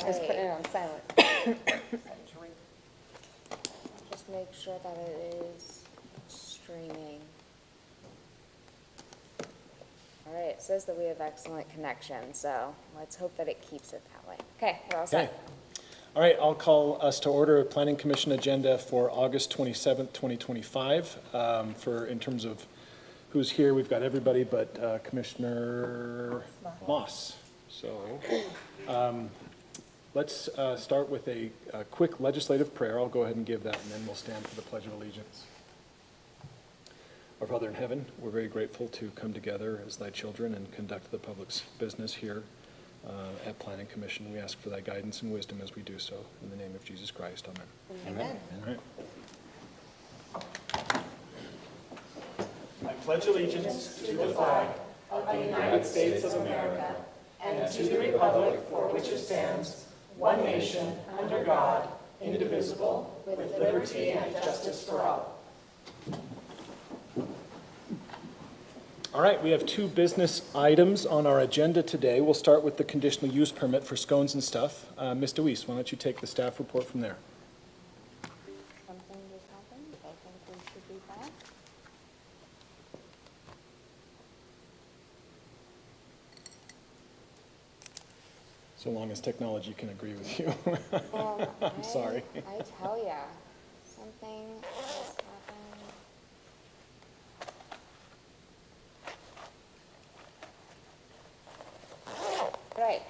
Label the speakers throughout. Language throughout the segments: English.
Speaker 1: Just putting it on silent.
Speaker 2: Just make sure that it is streaming. All right, it says that we have excellent connection, so let's hope that it keeps it that way. Okay, we're all
Speaker 3: Okay.
Speaker 2: set.
Speaker 3: All right, I'll call us to order a Planning Commission agenda for August 27th, 2025. In terms of who's here, we've got everybody but Commissioner Moss. So let's start with a quick legislative prayer. I'll go ahead and give that, and then we'll stand for the Pledge of Allegiance. Our Father in heaven, we're very grateful to come together as thy children and conduct the public's business here at Planning Commission. We ask for thy guidance and wisdom as we do so. In the name of Jesus Christ, amen.
Speaker 1: Amen.
Speaker 3: All right. I pledge allegiance to the flag
Speaker 4: of the United States of America and to the republic for which it stands, one nation, under God, indivisible, with liberty and justice for all.
Speaker 3: All right, we have two business items on our agenda today. We'll start with the conditional use permit for Scones and Stuff. Ms. DeWeese, why don't you take the staff report from there?
Speaker 2: Something just happened. I think we should be back.
Speaker 3: So long as technology can agree with you. I'm
Speaker 2: I-
Speaker 3: sorry.
Speaker 2: I tell ya, something just happened. Right,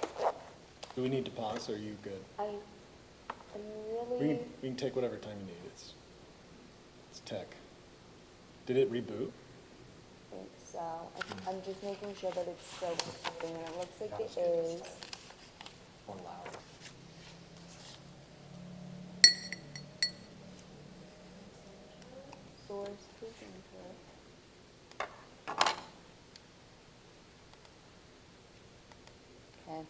Speaker 3: Do we need to pause, or are you good?
Speaker 2: I am
Speaker 3: We
Speaker 2: really,
Speaker 3: can take whatever time you need. It's tech. Did it reboot?
Speaker 2: think so. I'm just making sure that it's still recording, and it looks like it is.
Speaker 4: Or loud.
Speaker 2: Source speaking to it. Okay.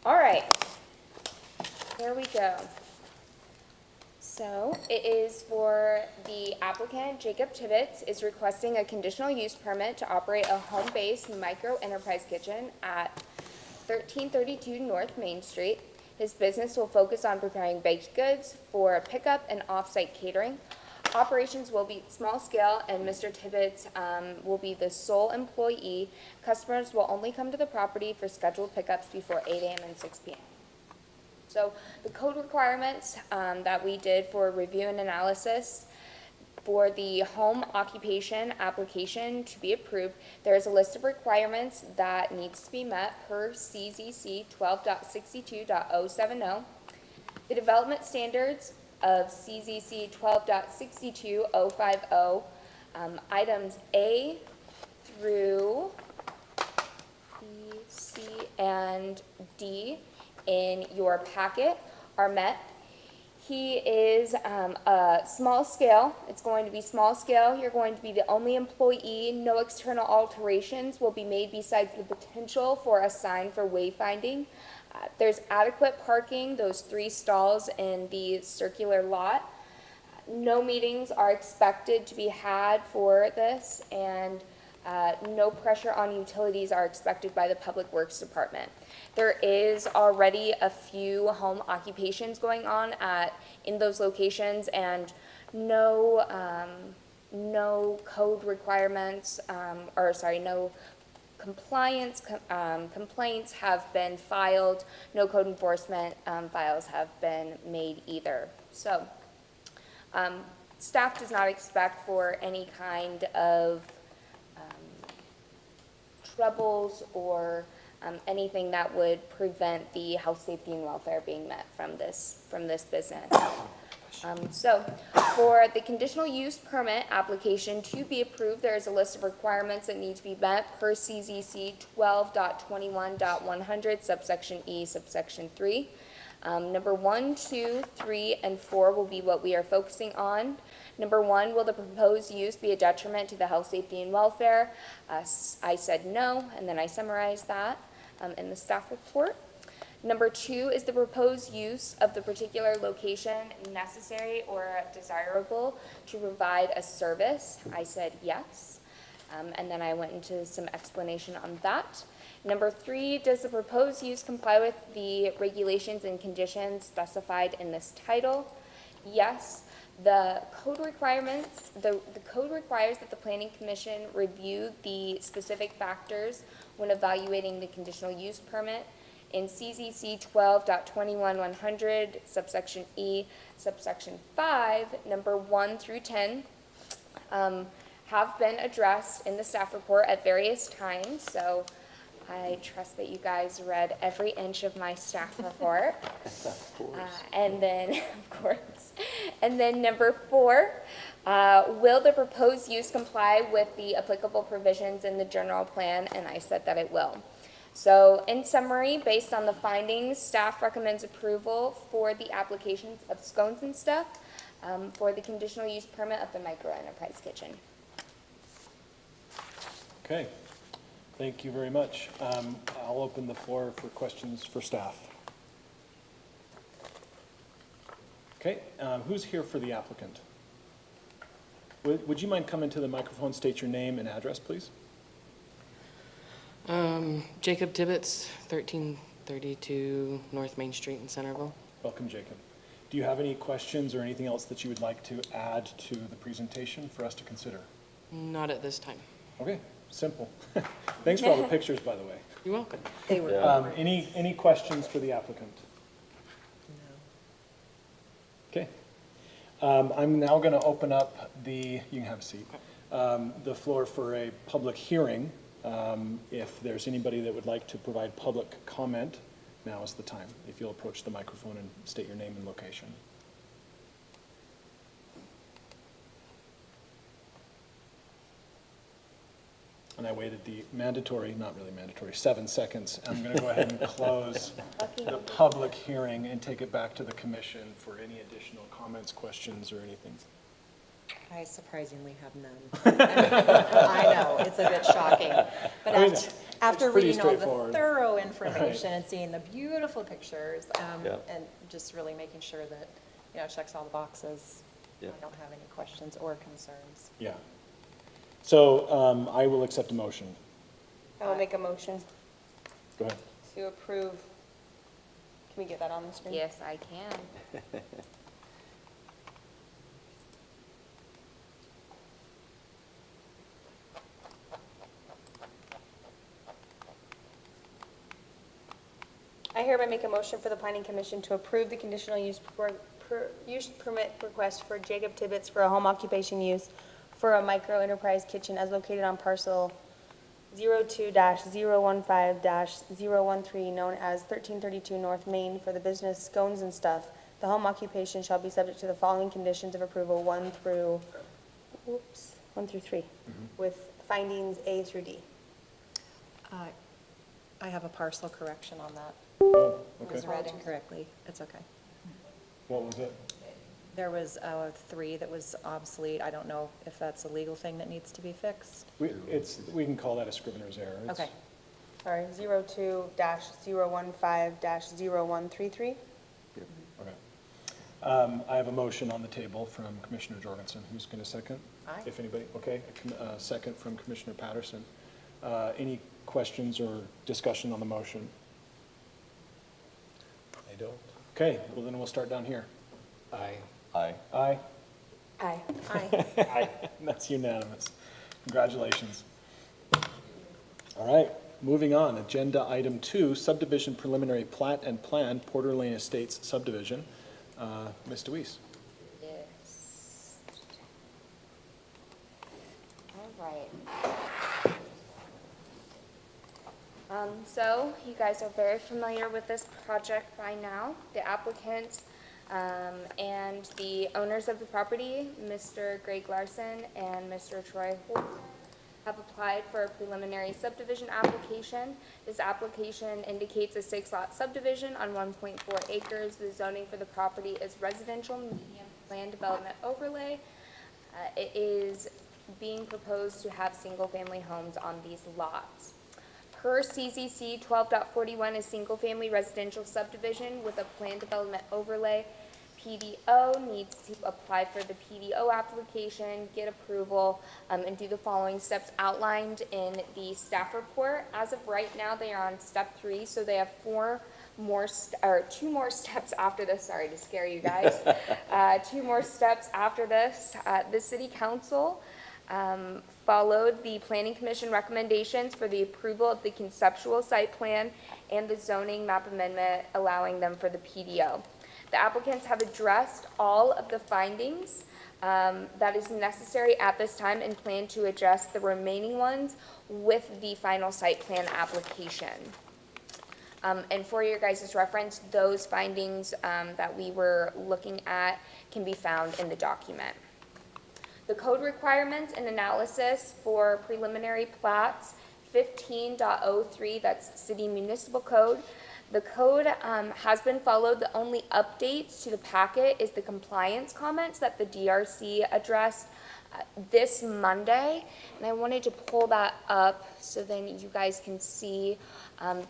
Speaker 2: All right. Here we go. So it is for the applicant, Jacob Tibbetts, is requesting a conditional use permit to operate a home-based micro enterprise kitchen at 1332 North Main Street. His business will focus on preparing baked goods for pickup and off-site catering. Operations will be small scale, and Mr. Tibbetts will be the sole employee. Customers will only come to the property for scheduled pickups before 8 a.m. and 6 p.m. So the code requirements that we did for review and analysis for the home occupation application to be approved, there is a list of requirements that needs to be met per CZC 12.62.070. The development standards of CZC 12.62.050, items A through B, C, and D in your packet are met. He is a small scale. It's going to be small scale. You're going to be the only employee. No external alterations will be made besides the potential for a sign for wayfinding. There's adequate parking, those 3 stalls in the circular lot. No meetings are expected to be had for this, and no pressure on utilities are expected by the Public Works Department. There is already a few home occupations going on in those locations, and no code requirements, no complaints have been filed. No code enforcement files have been made either. So staff does not expect for any kind of troubles or anything that would prevent the health, safety, and welfare being met from this business. So for the conditional use permit application to be approved, there is a list of requirements that need to be met per CZC 12.21.100 subsection E subsection 3. Number 1, 2, 3, and 4 will be what we are focusing on. Number 1, will the proposed use be a detriment to the health, safety, and welfare? I said no, and then I summarized that in the staff report. Number 2, is the proposed use of the particular location necessary or desirable to provide a service? I said yes, and then I went into some explanation on that. Number 3, does the proposed use comply with the regulations and conditions specified in this title? Yes. The code requirements, the code requires that the Planning Commission review the specific factors when evaluating the conditional use permit. In CZC 12.21-100, subsection E, subsection 5, number 1 through 10, have been addressed in the staff report at various times, so I trust that you guys read every inch of my staff report.
Speaker 3: Of course.
Speaker 2: And then, of course, and then number 4, will the proposed use comply with the applicable provisions in the general plan? And I said that it will. So in summary, based on the findings, staff recommends approval for the applications of Scones and Stuff for the conditional use permit of the micro enterprise kitchen.
Speaker 3: Okay, thank you very much. I'll open the floor for questions for staff. Okay, who's here for the applicant? Would you mind coming to the microphone, state your name and address, please?
Speaker 1: Jacob Tibbetts, 1332 North Main Street in Centerville.
Speaker 3: Welcome, Jacob. Do you have any questions or anything else that you would like to add to the presentation for us to consider?
Speaker 1: Not at this time.
Speaker 3: Okay, simple. Thanks for all the pictures, by the way.
Speaker 1: You're welcome.
Speaker 5: They were.
Speaker 3: Any questions for the applicant? Okay. I'm now going to open up you can have a seat, the floor for a public hearing. If there's anybody that would like to provide public comment, now is the time. If you'll approach the microphone and state your name and location. And I waited the mandatory, not really mandatory, 7 seconds. I'm going to go ahead and close the public hearing and take it back to the commission for any additional comments, questions, or anything.
Speaker 5: I surprisingly have none. I know, it's a bit shocking. But
Speaker 3: I mean,
Speaker 5: after
Speaker 3: it's pretty
Speaker 5: reading all the
Speaker 3: straightforward.
Speaker 5: thorough information and seeing the beautiful pictures,
Speaker 6: Yeah.
Speaker 5: and just really making sure that, it checks all the boxes, I
Speaker 6: Yeah.
Speaker 5: don't have any questions or concerns.
Speaker 3: Yeah. So I will accept a motion.
Speaker 7: I will make a motion
Speaker 3: Go ahead.
Speaker 7: to approve. Can we get that on the screen?
Speaker 2: Yes, I can.
Speaker 7: I hereby make a motion for the Planning Commission to approve the conditional use use permit request for Jacob Tibbetts for a home occupation use for a micro enterprise kitchen as located on parcel 02-015-013, known as 1332 North Main, for the business Scones and Stuff. The home occupation shall be subject to the following conditions of approval, 1 through 3, with findings A through D.
Speaker 5: I have a parcel correction on that.
Speaker 3: Oh,
Speaker 5: It was
Speaker 3: okay.
Speaker 5: read incorrectly. It's okay.
Speaker 3: What was it?
Speaker 5: There was 3 that was obsolete. I don't know if that's a legal thing that needs to be fixed.
Speaker 3: We can call that a scrivener's error. It's-
Speaker 5: Okay.
Speaker 7: Sorry, 02-015-0133.
Speaker 3: Okay. I have a motion on the table from Commissioner Jorgensen. Who's going to second?
Speaker 5: Aye.
Speaker 3: If anybody, okay. Second from Commissioner Patterson. Any questions or discussion on the motion?
Speaker 6: I don't.
Speaker 3: Okay, well then we'll start down here.
Speaker 6: Aye. Aye.
Speaker 3: Aye?
Speaker 7: Aye.
Speaker 5: Aye.
Speaker 3: That's unanimous. Congratulations. All right, moving on. Agenda item 2, subdivision preliminary plat and plan, Porter Lane Estates subdivision. Ms. Deweese.
Speaker 2: Yes. All right. So you guys are very familiar with this project by now. The applicant and the owners of the property, Mr. Greg Larson and Mr. Troy Holt, have applied for a preliminary subdivision application. This application indicates a 6-lot subdivision on 1.4 acres. The zoning for the property is residential medium land development overlay. It is being proposed to have single-family homes on these lots. Per CZC 12.41 is single-family residential subdivision with a planned development overlay. PDO needs to apply for the PDO application, get approval, and do the following steps outlined in the staff report. As of right now, they are on step 3, so they have 2 more steps after this. Sorry to scare you guys. 2 more steps after this. The City Council followed the Planning Commission recommendations for the approval of the conceptual site plan and the zoning map amendment allowing them for the PDO. The applicants have addressed all of the findings that is necessary at this time and plan to address the remaining ones with the final site plan application. And for your guys' reference, those findings that we were looking at can be found in the document. The code requirements and analysis for preliminary plats, 15.03, that's City Municipal Code. The code has been followed. The only updates to the packet is the compliance comments that the DRC addressed this Monday. And I wanted to pull that up so then you guys can see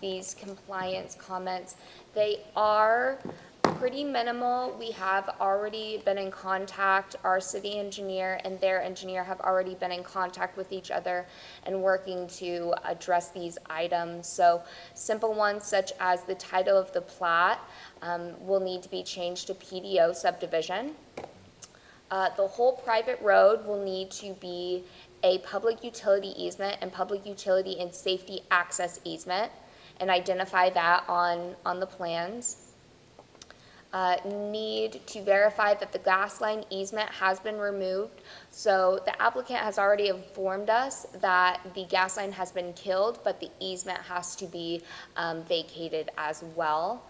Speaker 2: these compliance comments. They are pretty minimal. We have already been in contact, our city engineer and their engineer have already been in contact with each other and working to address these items. So simple ones such as the title of the plat will need to be changed to PDO subdivision. The whole private road will need to be a public utility easement and public utility and safety access easement, and identify that on the plans. Need to verify that the gas line easement has been removed. So the applicant has already informed us that the gas line has been killed, but the easement has to be vacated as well.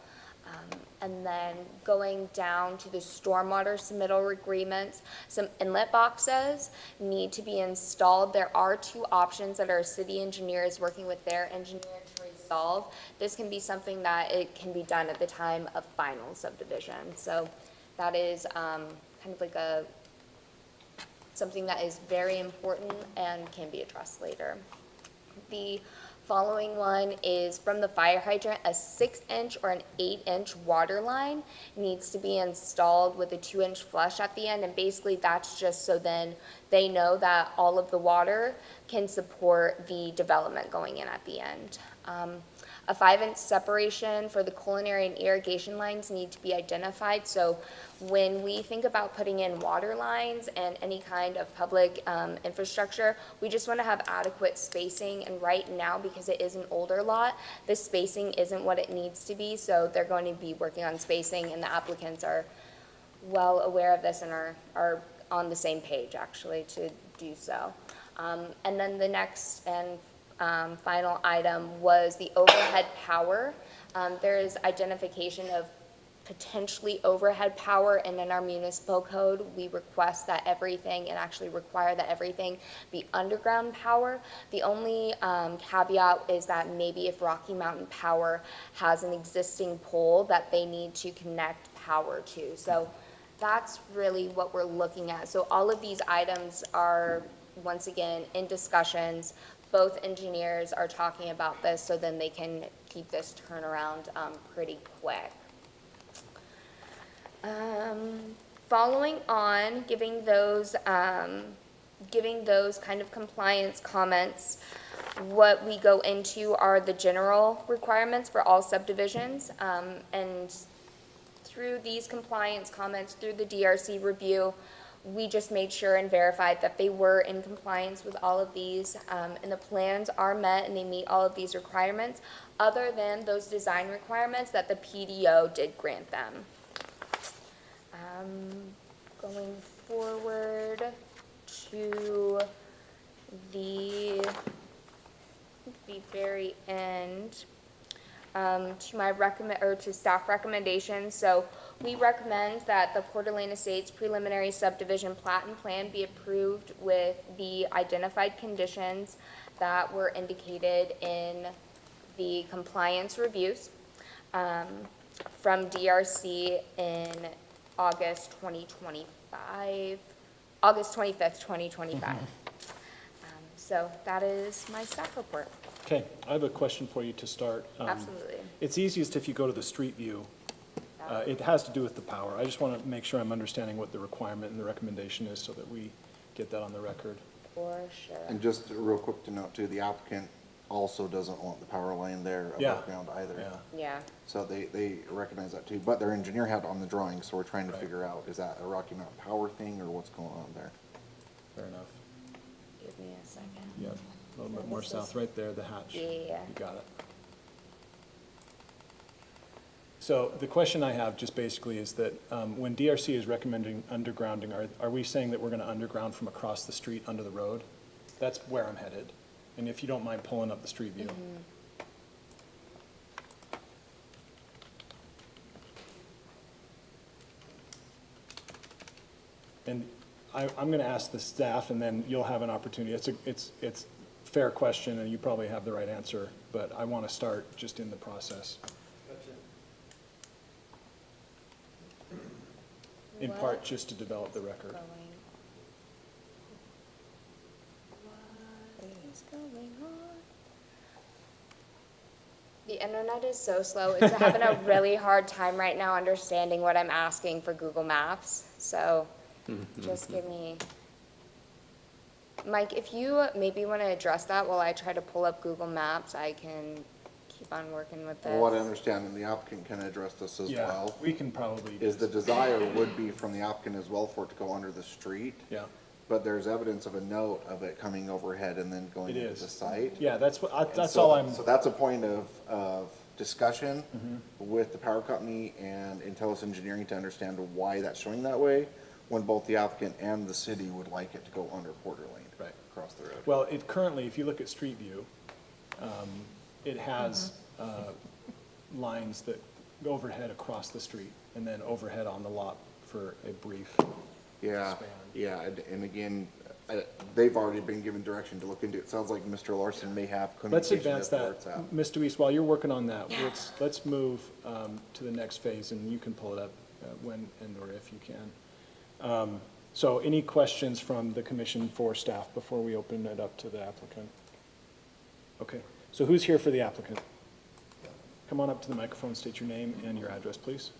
Speaker 2: And then going down to the stormwater submittal agreements, some inlet boxes need to be installed. There are 2 options that our city engineer is working with their engineer to resolve. This can be something that it can be done at the time of final subdivision. So that is kind of like something that is very important and can be addressed later. The following one is from the fire hydrant, a 6-inch or an 8-inch water line needs to be installed with a 2-inch flush at the end, and basically that's just so then they know that all of the water can support the development going in at the end. A 5-inch separation for the culinary and irrigation lines need to be identified. So when we think about putting in water lines and any kind of public infrastructure, we just want to have adequate spacing. And right now, because it is an older lot, the spacing isn't what it needs to be. So they're going to be working on spacing, and the applicants are well aware of this and are on the same page actually to do so. And then the next and final item was the overhead power. There is identification of potentially overhead power, and in our municipal code, we request that everything, and actually require that everything be underground power. The only caveat is that maybe if Rocky Mountain Power has an existing pole that they need to connect power to. So that's really what we're looking at. So all of these items are, once again, in discussions. Both engineers are talking about this, so then they can keep this turnaround pretty quick. Following on, giving those kind of compliance comments, what we go into are the general requirements for all subdivisions, and through these compliance comments, through the DRC review, we just made sure and verified that they were in compliance with all of these, and the plans are met and they meet all of these requirements, other than those design requirements that the PDO did grant them. Going forward to the very end, to my to staff recommendations. So we recommend that the Coeur d'Alene Estates preliminary subdivision plat and plan be approved with the identified conditions that were indicated in the compliance reviews from DRC in August 2025, August 25th, 2025. So that is my staff report.
Speaker 3: Okay, I have a question for you to start.
Speaker 2: Absolutely.
Speaker 3: It's easiest if you go to the street view It has to do with the power. I just want to make sure I'm understanding what the requirement and the recommendation is so that we get that on the record.
Speaker 2: For sure.
Speaker 8: And just real quick to note too, the applicant also doesn't want the power line there
Speaker 3: Yeah.
Speaker 8: above ground either.
Speaker 3: Yeah.
Speaker 2: Yeah.
Speaker 8: So they recognize that too, but their engineer had it on the drawing, so we're trying to
Speaker 3: Right.
Speaker 8: figure out, is that a Rocky Mountain Power thing or what's going on there?
Speaker 3: Fair enough.
Speaker 2: Give me a second.
Speaker 3: Yeah, a little bit more south, right there, the hatch.
Speaker 2: Yeah.
Speaker 3: You got it. So the question I have just basically is that when DRC is recommending undergrounding, are we saying that we're going to underground from across the street under the road? That's where I'm headed. And if you don't mind pulling up the street view. And I'm going to ask the staff, and then you'll have an opportunity. It's a fair question, and you probably have the right answer, but I want to start just in the process. In part,
Speaker 2: What
Speaker 3: just to develop the record.
Speaker 2: What is going on? The internet is so slow. It's having a really hard time right now understanding what I'm asking for Google Maps. So just give me, Mike, if you maybe want to address that while I try to pull up Google Maps, I can keep on working with
Speaker 8: Well, what I
Speaker 2: this.
Speaker 8: understand, and the applicant can address this as
Speaker 3: Yeah,
Speaker 8: well,
Speaker 3: we can probably.
Speaker 8: is the desire would be from the applicant as well for it to go under the street.
Speaker 3: Yeah,
Speaker 8: But there's evidence of a note of it coming overhead and then going
Speaker 3: It
Speaker 8: into
Speaker 3: is.
Speaker 8: the site.
Speaker 3: yeah, that's what,
Speaker 8: And
Speaker 3: that's
Speaker 8: so-
Speaker 3: all I'm,
Speaker 8: So that's a point of discussion
Speaker 3: Mm-hmm.
Speaker 8: with the power company and Intellis Engineering to understand why that's showing that way, when both the applicant and the city would like it to go under Porter Lane.
Speaker 3: Right.
Speaker 8: Across the road.
Speaker 3: well, it currently, if you look at Street View, it has lines that go overhead across the street and then overhead on the lot for a brief.
Speaker 8: Yeah,
Speaker 3: span.
Speaker 8: yeah, and again, they've already been given direction to look into it. Sounds like Mr. Larson may have
Speaker 3: Let's
Speaker 8: communication
Speaker 3: advance
Speaker 8: as to where
Speaker 3: that.
Speaker 8: it's at.
Speaker 3: Ms. Deweese, while you're working on that, let's move to the next phase, and you can pull it up when and or if you can. So any questions from the commission for staff before we open it up to the applicant? Okay, so who's here for the applicant? Come on up to the microphone, state your name and your address, please.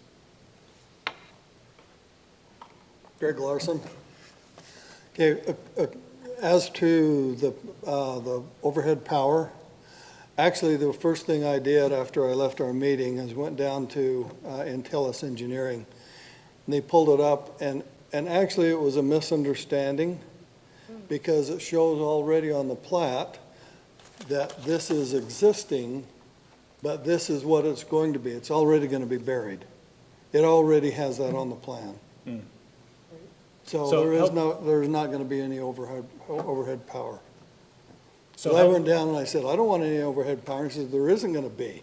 Speaker 9: Greg Larson. Okay, as to the overhead power, actually, the first thing I did after I left our meeting is went down to Intellis Engineering. And they pulled it up, and actually, it was a misunderstanding because it shows already on the plat that this is existing, but this is what it's going to be. It's already going to be buried. It already has that on the plan. So
Speaker 3: So
Speaker 9: there is
Speaker 3: help-
Speaker 9: no, there's not going to be any overhead power.
Speaker 3: So
Speaker 9: So I
Speaker 3: help-
Speaker 9: went down and I said, I don't want any overhead power. He said, there isn't going to be.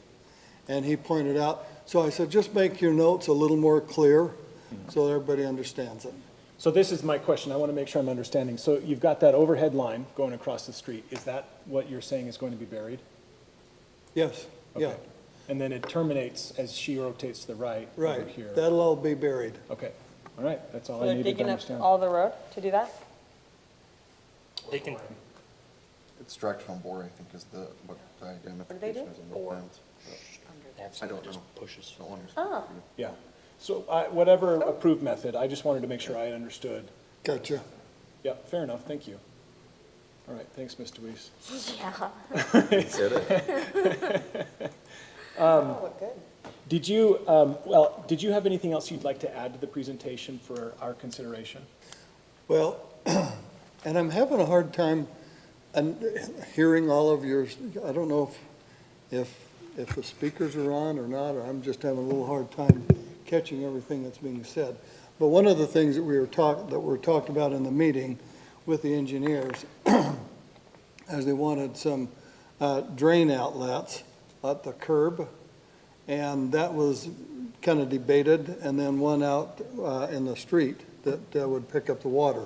Speaker 9: And he pointed out, so I said, just make your notes a little more clear so everybody understands it.
Speaker 3: So this is my question. I want to make sure I'm understanding. So you've got that overhead line going across the street. Is that what you're saying is going to be buried?
Speaker 9: Yes, yeah,
Speaker 3: Okay. And then it terminates as she rotates to the right over
Speaker 9: right.
Speaker 3: here.
Speaker 9: That'll all be buried.
Speaker 3: Okay, all right, that's all
Speaker 7: So
Speaker 3: I
Speaker 7: they're
Speaker 3: needed to
Speaker 7: digging up
Speaker 3: understand.
Speaker 7: all the road to do that?
Speaker 6: They can,
Speaker 8: It's directional bore, I think, is what the identification is on the plans. I don't know.
Speaker 6: pushes.
Speaker 8: Don't understand.
Speaker 7: Oh.
Speaker 3: Yeah, so whatever approved method, I just wanted to make sure I understood.
Speaker 9: Gotcha.
Speaker 3: Yeah, fair enough, thank you. All right, thanks, Ms. Deweese.
Speaker 7: Oh, good.
Speaker 3: Did you, did you have anything else you'd like to add to the presentation for our consideration?
Speaker 9: Well, and I'm having a hard time hearing all of yours. I don't know if the speakers are on or not, or I'm just having a little hard time catching everything that's being said. But one of the things that were talked about in the meeting with the engineers, as they wanted some drain outlets at the curb, and that was kind of debated, and then one out in the street that would pick up the water.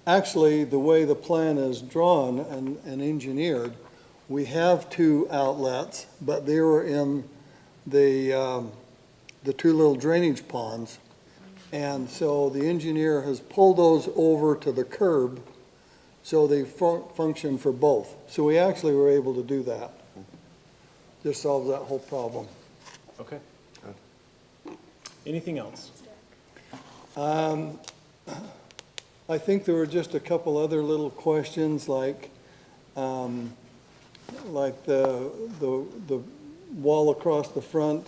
Speaker 9: Actually, the way the plan is drawn and engineered, we have two outlets, but they were in the two little drainage ponds. And so the engineer has pulled those over to the curb, so they function for both. So we actually were able to do that. Just solves that whole problem.
Speaker 3: Okay. Anything else?
Speaker 9: I think there were just a couple other little questions, like the wall across the front.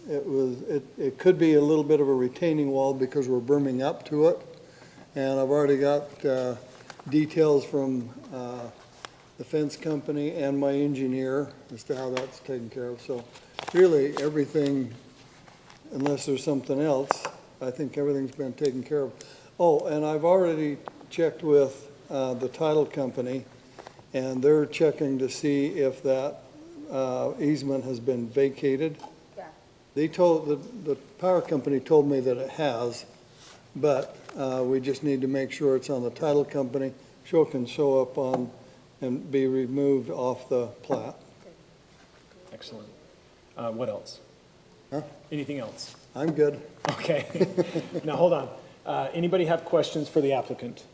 Speaker 9: It could be a little bit of a retaining wall because we're berming up to it. And I've already got details from the fence company and my engineer as to how that's taken care of. So really, everything, unless there's something else, I think everything's been taken care of. Oh, and I've already checked with the title company, and they're checking to see if that easement has been vacated.
Speaker 2: Yeah.
Speaker 9: They told, the power company told me that it has, but we just need to make sure it's on the title company, so it can show up on and be removed off the plat.
Speaker 3: Excellent. What else?
Speaker 9: Huh?
Speaker 3: Anything else?
Speaker 9: I'm good.
Speaker 3: Okay. Now, hold on. Anybody have questions for the applicant?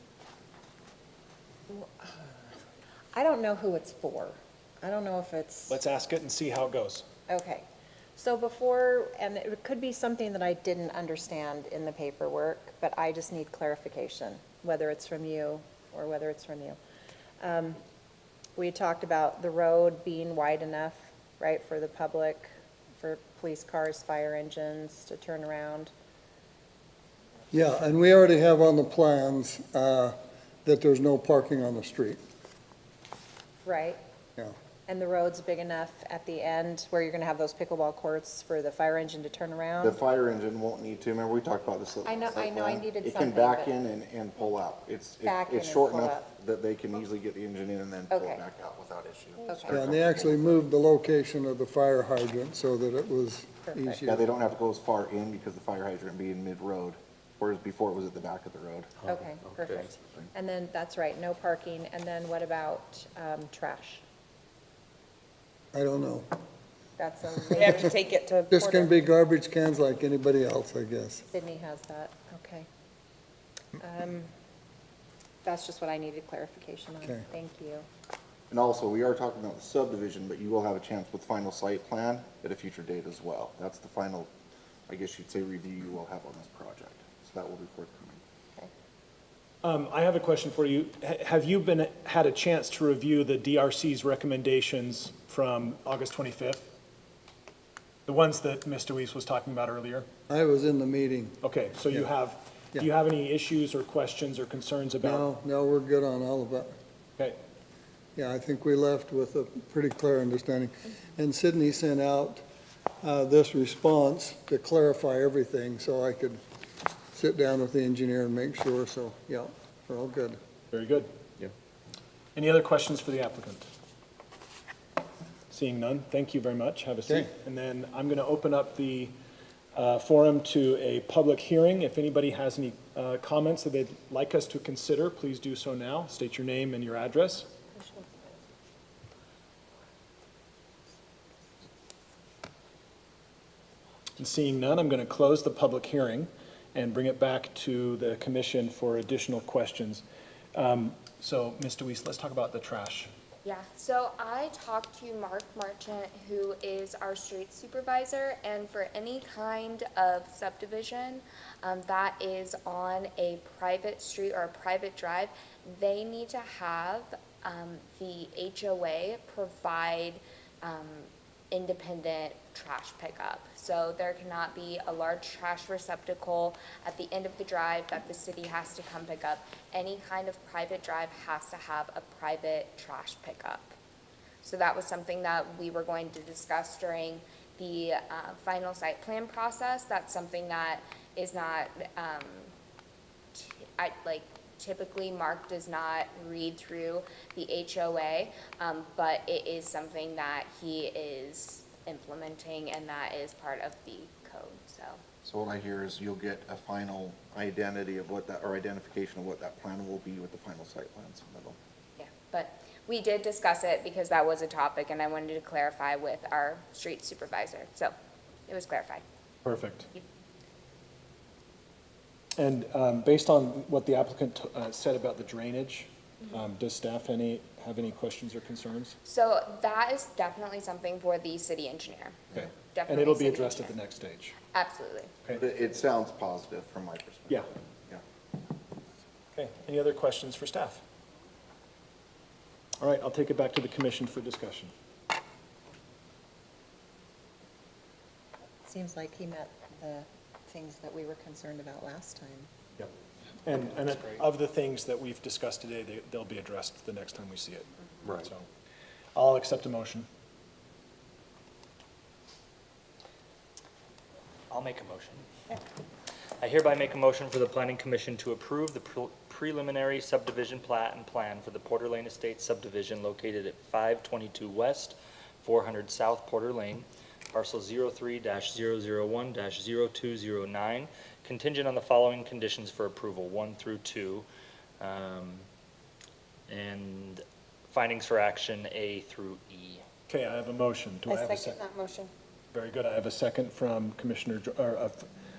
Speaker 5: I don't know who it's for. I don't know if it's,
Speaker 3: Let's ask it and see how it goes.
Speaker 5: okay. So before, and it could be something that I didn't understand in the paperwork, but I just need clarification, whether it's from you or whether it's from you. We talked about the road being wide enough, right, for the public, for police cars, fire engines to turn around.
Speaker 9: Yeah, and we already have on the plans that there's no parking on the street.
Speaker 5: Right?
Speaker 9: Yeah.
Speaker 5: And the road's big enough at the end where you're gonna have those pickleball courts for the fire engine to turn
Speaker 8: The
Speaker 5: around?
Speaker 8: fire engine won't need to, remember we talked about this.
Speaker 5: I know-
Speaker 8: site
Speaker 5: I know, I
Speaker 8: plan?
Speaker 5: needed
Speaker 8: It
Speaker 5: something,
Speaker 8: can back
Speaker 5: but-
Speaker 8: in and pull out. It's
Speaker 5: Back in and
Speaker 8: short
Speaker 5: pull
Speaker 8: enough
Speaker 5: out.
Speaker 8: that they can easily get the engine in and then pull
Speaker 5: Okay.
Speaker 8: it back out without issue.
Speaker 5: Okay.
Speaker 9: Yeah, and they actually moved the location of the fire hydrant so that it was
Speaker 5: Perfect.
Speaker 8: Yeah,
Speaker 9: easier.
Speaker 8: they don't have to go as far in because the fire hydrant being mid-road, whereas before it was at the back of the road.
Speaker 5: Okay, perfect. And then, that's right, no parking, and then what about trash?
Speaker 9: I don't know.
Speaker 5: That's a,
Speaker 7: They have to take it to
Speaker 9: Just gonna
Speaker 7: Porter.
Speaker 9: be garbage cans like anybody else, I guess.
Speaker 5: Sydney has that, okay. That's just what I needed clarification on,
Speaker 9: Okay.
Speaker 5: thank you.
Speaker 8: And also, we are talking about the subdivision, but you will have a chance with final site plan at a future date as well. That's the final, I guess you'd say, review you will have on this project. So that will be forthcoming.
Speaker 3: I have a question for you. Have you had a chance to review the DRC's recommendations from August 25th? The ones that Mr. Weiss was talking about earlier?
Speaker 9: I was in the meeting.
Speaker 3: Okay, so you
Speaker 9: Yeah.
Speaker 3: have, do you
Speaker 9: Yeah.
Speaker 3: have any issues or questions or concerns about?
Speaker 9: No, we're good on all of that.
Speaker 3: Okay,
Speaker 9: Yeah, I think we left with a pretty clear understanding. And Sydney sent out this response to clarify everything, so I could sit down with the engineer and make sure, so, yeah, we're all good.
Speaker 3: very good.
Speaker 8: Yeah.
Speaker 3: Any other questions for the applicant? Seeing none, thank you very much. Have a seat.
Speaker 9: Okay.
Speaker 3: And then I'm going to open up the forum to a public hearing. If anybody has any comments that they'd like us to consider, please do so now. State your name and your address. And seeing none, I'm going to close the public hearing and bring it back to the commission for additional questions. So, Mr. Weiss, let's talk about the trash.
Speaker 2: Yeah, so I talked to Mark Marchant, who is our street supervisor, and for any kind of subdivision that is on a private street or a private drive, they need to have the HOA provide independent trash pickup. So there cannot be a large trash receptacle at the end of the drive that the city has to come pick up. Any kind of private drive has to have a private trash pickup. So that was something that we were going to discuss during the final site plan process. That's something that is not, typically Mark does not read through the HOA, but it is something that he is implementing, and that is part of the code, so.
Speaker 8: So what I hear is you'll get a final identity of what that, or identification of what that plan will be with the final site plan submittal.
Speaker 2: Yeah, but we did discuss it because that was a topic, and I wanted to clarify with our street supervisor, so it was clarified.
Speaker 3: Perfect. And based on what the applicant said about the drainage, does staff have any questions or concerns?
Speaker 2: So that is definitely something for the city engineer.
Speaker 3: Okay.
Speaker 2: definitely.
Speaker 3: And it'll be
Speaker 2: city
Speaker 3: addressed at the
Speaker 2: intent.
Speaker 3: next stage.
Speaker 2: Absolutely.
Speaker 8: But it sounds positive from my perspective.
Speaker 3: Yeah.
Speaker 8: Yeah.
Speaker 3: Okay, any other questions for staff? All right, I'll take it back to the commission for discussion.
Speaker 5: Seems like he met the things that we were concerned about last time.
Speaker 3: Yep. And of the things that we've discussed today, they'll be addressed the next time we see it.
Speaker 8: Right.
Speaker 3: So I'll accept a motion.
Speaker 6: I'll make a motion. I hereby make a motion for the planning commission to approve the preliminary subdivision plat and plan for the Porter Lane Estates subdivision located at 522 West, 400 South Porter Lane, parcel 03-001-0209, contingent on the following conditions for approval, 1 through 2, and findings for action A through E.
Speaker 3: Okay, I have a motion. Do I have a
Speaker 7: second that motion.
Speaker 3: Very good. I have a second from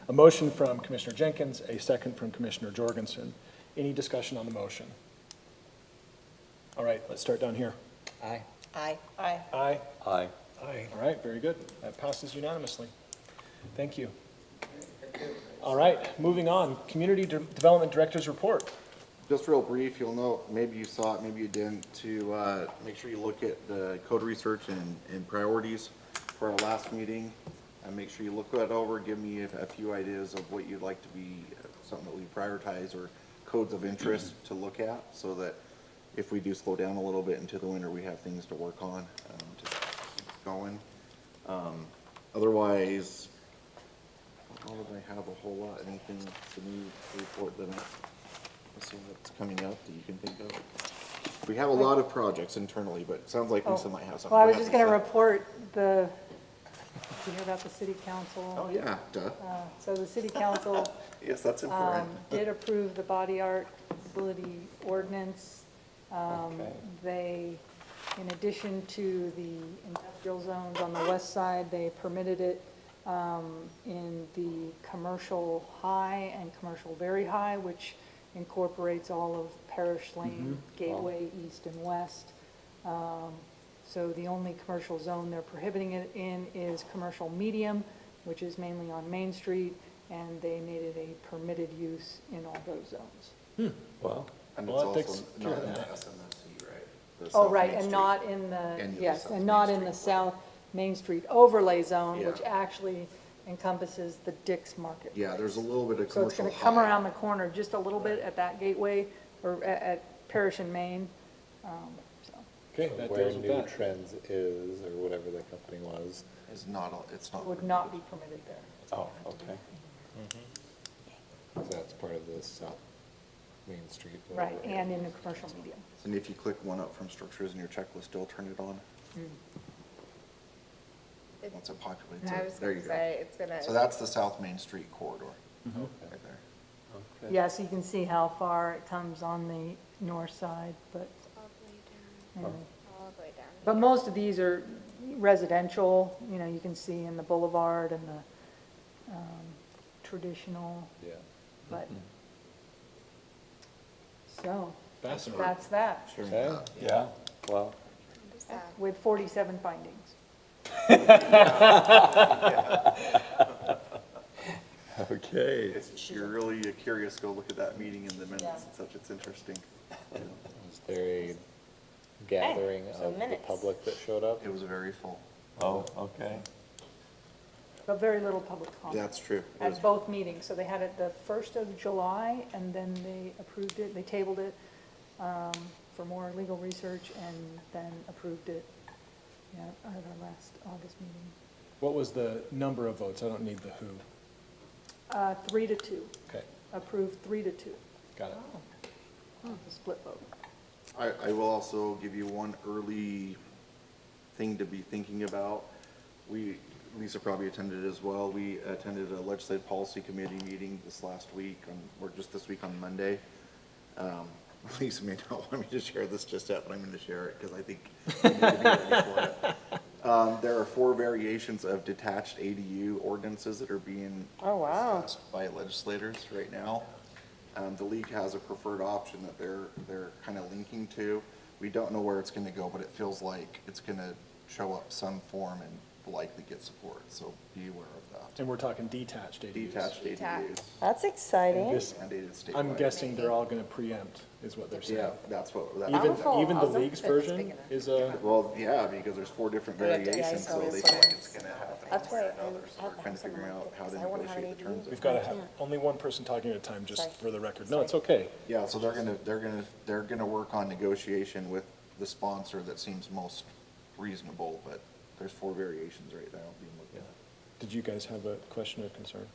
Speaker 3: a motion from Commissioner Jenkins, a second from Commissioner Jorgensen. Any discussion on the motion? All right, let's start down here.
Speaker 6: Aye.
Speaker 5: Aye.
Speaker 7: Aye.
Speaker 3: Aye.
Speaker 10: Aye.
Speaker 3: Aye. All right, very good. That passes unanimously. Thank you. All right, moving on. Community Development Director's Report.
Speaker 8: Just real brief, you'll note, maybe you saw it, maybe you didn't, to make sure you look at the code research and priorities for our last meeting. And make sure you look that over, give me a few ideas of what you'd like to be, something that we prioritize or codes of interest to look at, so that if we do slow down a little bit into the winter, we have things to work on, to keep us going. Otherwise, I don't know that I have a whole lot, anything to new report that I see that's coming up that you can think of. We have a lot of projects internally, but it sounds like Lisa might have something.
Speaker 11: Well, I was
Speaker 8: to
Speaker 11: just going to
Speaker 8: say.
Speaker 11: report did you hear about the city council?
Speaker 8: Oh, yeah, duh.
Speaker 11: So the city council
Speaker 8: Yes, that's important.
Speaker 11: did approve the body art facility ordinance. They, in addition to the industrial zones on the west side, they permitted it in the commercial high and commercial very high, which incorporates all of Parish Lane, Gateway, East and West. So the only commercial zone they're prohibiting it in is commercial medium, which is mainly on Main Street, and they made it a permitted use in all those zones.
Speaker 10: Wow.
Speaker 8: And
Speaker 3: Well, that
Speaker 8: it's also
Speaker 3: takes care
Speaker 8: not
Speaker 3: of
Speaker 8: in the
Speaker 3: that.
Speaker 8: SMSC, right? The
Speaker 11: Oh,
Speaker 8: South
Speaker 11: right,
Speaker 8: Main
Speaker 11: and
Speaker 8: Street.
Speaker 11: not in the,
Speaker 8: And the
Speaker 11: yes,
Speaker 8: South
Speaker 11: and
Speaker 8: Main
Speaker 11: not in
Speaker 8: Street.
Speaker 11: the South Main Street overlay zone, which
Speaker 8: Yeah.
Speaker 11: actually encompasses the Dick's Market.
Speaker 8: Yeah, there's a little bit of
Speaker 11: So it's
Speaker 8: commercial
Speaker 11: gonna come
Speaker 8: high.
Speaker 11: around the corner just a little bit at that gateway, or at Parish and Main, so.
Speaker 3: Okay, that
Speaker 10: Where
Speaker 3: deals with
Speaker 10: New
Speaker 3: that.
Speaker 10: Trends is, or whatever the company was.
Speaker 8: It's not.
Speaker 11: Would not be permitted there.
Speaker 10: Oh, okay. So that's part of the South Main Street.
Speaker 11: Right, and in the commercial medium.
Speaker 8: And if you click one up from structures in your checklist, it'll turn it on. Once it populates
Speaker 2: And I
Speaker 8: it,
Speaker 2: was
Speaker 8: there you
Speaker 2: gonna
Speaker 8: go.
Speaker 2: say, it's gonna.
Speaker 8: So that's the South Main Street corridor,
Speaker 3: Mm-hmm.
Speaker 8: right there.
Speaker 10: Okay.
Speaker 11: Yeah, so you can see how far it comes on the north side, but,
Speaker 2: All the way
Speaker 11: you
Speaker 2: down,
Speaker 11: know.
Speaker 2: all the way down.
Speaker 11: But most of these are residential, you know, you can see in the boulevard and the traditional,
Speaker 10: Yeah.
Speaker 11: but, so,
Speaker 3: Fascinating.
Speaker 11: that's that,
Speaker 8: Sure.
Speaker 10: Okay, yeah, well,
Speaker 2: What is that?
Speaker 11: with 47 findings.
Speaker 10: okay.
Speaker 8: If you're really curious, go look at that meeting in the minutes
Speaker 11: Yeah.
Speaker 8: and such, it's interesting.
Speaker 10: Was there a gathering
Speaker 7: so
Speaker 10: of the
Speaker 7: minutes.
Speaker 10: public that showed up?
Speaker 8: It was very full.
Speaker 10: Oh, okay.
Speaker 11: But very little public comment.
Speaker 8: That's true. It was-
Speaker 11: At both meetings, so they had it the 1st of July, and then they approved it, they tabled it for more legal research, and then approved it, yeah, at our last August meeting.
Speaker 3: What was the number of votes? I don't need the who.
Speaker 11: 3-2,
Speaker 3: Okay,
Speaker 11: approved 3-2,
Speaker 3: got it.
Speaker 11: a split vote.
Speaker 8: I will also give you one early thing to be thinking about. Lisa probably attended as well. We attended a legislative policy committee meeting this last week, or just this week on Monday. Lisa may not want me to share this just yet, but I'm going to share it because I think we need to be ready for it. There are 4 variations of detached ADU ordinances that are being discussed by legislators right now. The league has a preferred option that they're kind of linking to. We don't know where it's going to go, but it feels like it's going to show up some form in likely get support, so be aware of that.
Speaker 3: And we're talking detached ADUs.
Speaker 8: Detached ADUs,
Speaker 7: That's exciting.
Speaker 3: This,
Speaker 8: mandated statewide.
Speaker 3: I'm guessing they're all gonna preempt, is what they're saying.
Speaker 8: Yeah, that's what,
Speaker 3: Even,
Speaker 8: that's,
Speaker 7: full.
Speaker 3: even the
Speaker 7: Awesome.
Speaker 3: league's version is a,
Speaker 8: well, yeah, because there's 4 different variations, so they feel like it's gonna happen.
Speaker 7: That's
Speaker 8: one way
Speaker 7: right.
Speaker 8: or another, so they're kind of figuring out how to
Speaker 7: I won't have
Speaker 8: negotiate the
Speaker 7: any
Speaker 8: terms of
Speaker 3: we've gotta have only one person talking at a time, just
Speaker 7: Sorry.
Speaker 3: for the record. No, it's okay.
Speaker 8: Yeah, so they're gonna work on negotiation with the sponsor that seems most reasonable, but there's 4 variations right now being looked at.
Speaker 3: Did you guys have a question or concern?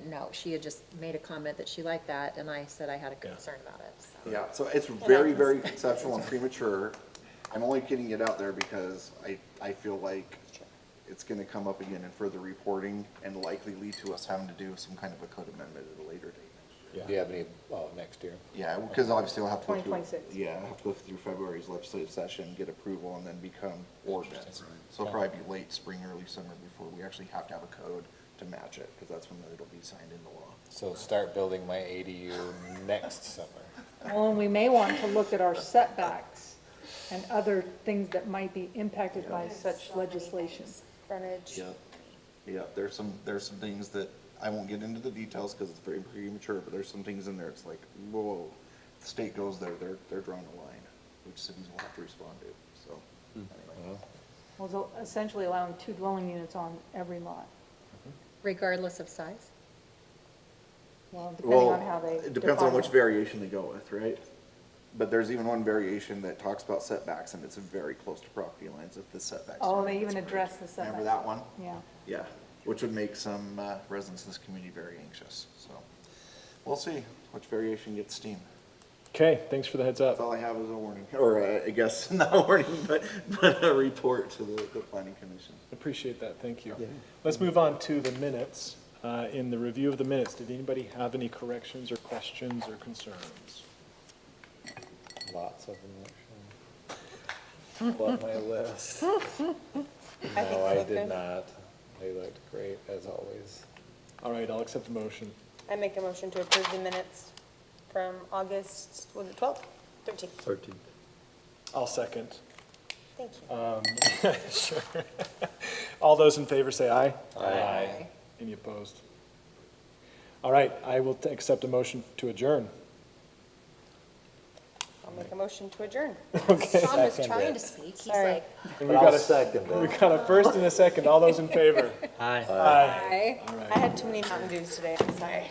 Speaker 5: No, she had just made a comment that she liked that, and I said I had a
Speaker 3: Yeah.
Speaker 5: concern about it, so.
Speaker 8: Yeah, so it's very, very conceptual and premature. I'm only getting it out there because I feel like it's gonna come up again in further reporting and likely lead to us having to do some kind of a code amendment at a later date next year.
Speaker 10: Do you have any, next year?
Speaker 8: Yeah, because obviously I'll have to go through.
Speaker 11: 2026.
Speaker 8: Yeah, I have to go through February's legislative session, get approval, and then become ordinance. So it'll probably be late spring, early summer before we actually have to have a code to match it, because that's when it'll be signed into law.
Speaker 10: So start building my ADU next summer.
Speaker 11: Well, and we may want to look at our setbacks and other things that might be impacted by such legislation.
Speaker 2: Frontage.
Speaker 8: Yeah, there's some things that, I won't get into the details because it's very premature, but there's some things in there, it's like, whoa, the state goes there, they're drawing a line, which cities will have to respond to, so. Anyway.
Speaker 11: Well, so essentially allowing 2 dwelling units on every lot.
Speaker 5: Regardless of size?
Speaker 11: Well, depending
Speaker 8: Well,
Speaker 11: on how they.
Speaker 8: it depends on
Speaker 11: define
Speaker 8: which
Speaker 11: it.
Speaker 8: variation they go with, right? But there's even one variation that talks about setbacks, and it's very close to property lines if the setbacks.
Speaker 11: Oh,
Speaker 8: are-
Speaker 11: they even address the setback.
Speaker 8: Remember that one?
Speaker 11: Yeah.
Speaker 8: Yeah, which would make some residents of this community very anxious, so. We'll see which variation gets steam.
Speaker 3: Okay, thanks for the heads
Speaker 8: That's
Speaker 3: up.
Speaker 8: all I have is a warning, or I guess not a warning, but a report to the planning commission.
Speaker 3: Appreciate that, thank you. Let's move on to the minutes. In the review of the minutes, did anybody have any corrections or questions or concerns?
Speaker 10: Lots of them, actually. What my list? No, I did not. They looked great, as always.
Speaker 3: All right, I'll accept the motion.
Speaker 7: I make a motion to approve the minutes from August, was it 12th? 13th.
Speaker 10: 13th.
Speaker 3: I'll second.
Speaker 7: Thank you.
Speaker 3: Sure. All those in favor say aye.
Speaker 10: Aye.
Speaker 3: Any opposed? All right, I will accept a motion to adjourn.
Speaker 7: I'll make a motion to adjourn.
Speaker 5: Tom was
Speaker 10: Second
Speaker 5: trying
Speaker 10: it.
Speaker 5: to speak, he's
Speaker 7: Sorry.
Speaker 5: like,
Speaker 3: And
Speaker 10: But I'll second
Speaker 3: we
Speaker 10: it.
Speaker 3: got a first and a second. All those in favor?
Speaker 6: Aye.
Speaker 3: Aye.
Speaker 7: I had too many Mountain Dews today, I'm sorry.